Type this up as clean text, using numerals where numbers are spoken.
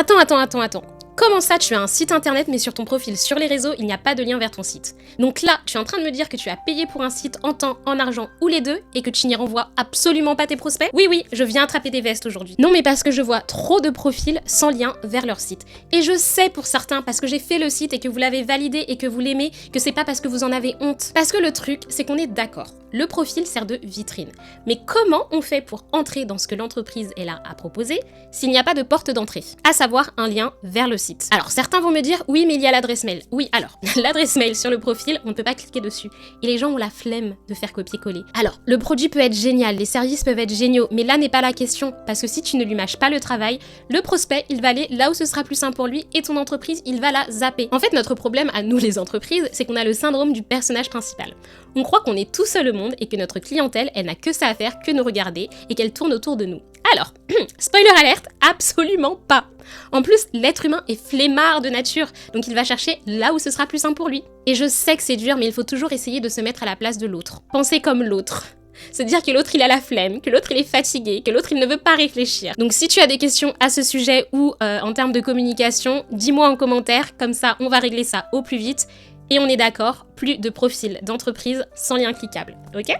Attends. Comment ça, tu as un site internet mais sur ton profil sur les réseaux, il n'y a pas de lien vers ton site? Donc là, tu es en train de me dire que tu as payé pour un site en temps, en argent ou les deux et que tu n'y renvoies absolument pas tes prospects? Oui, je viens attraper des vestes aujourd'hui. Non mais parce que je vois trop de profils sans lien vers leur site. Et je sais pour certains, parce que j'ai fait le site et que vous l'avez validé et que vous l'aimez, que c'est pas parce que vous en avez honte. Parce que le truc, c'est qu'on est d'accord. Le profil sert de vitrine. Mais comment on fait pour entrer dans ce que l'entreprise est là à proposer s'il n'y a pas de porte d'entrée? À savoir un lien vers le site. Alors certains vont me dire, oui mais il y a l'adresse mail. Oui alors, l'adresse mail sur le profil, on ne peut pas cliquer dessus. Et les gens ont la flemme de faire copier-coller. Alors, le produit peut être génial, les services peuvent être géniaux, mais là n'est pas la question. Parce que si tu ne lui mâches pas le travail, le prospect, il va aller là où ce sera plus simple pour lui et ton entreprise, il va la zapper. En fait, notre problème à nous les entreprises, c'est qu'on a le syndrome du personnage principal. On croit qu'on est tout seul au monde et que notre clientèle, elle n'a que ça à faire que nous regarder et qu'elle tourne autour de nous. Alors, spoiler alerte, absolument pas. En plus, l'être humain est flemmard de nature, donc il va chercher là où ce sera plus simple pour lui. Et je sais que c'est dur, mais il faut toujours essayer de se mettre à la place de l'autre. Penser comme l'autre. Se dire que l'autre il a la flemme, que l'autre il est fatigué, que l'autre il ne veut pas réfléchir. Donc si tu as des questions à ce sujet ou en termes de communication, dis-moi en commentaire, comme ça on va régler ça au plus vite. Et on est d'accord, plus de profils d'entreprise sans lien cliquable, ok ?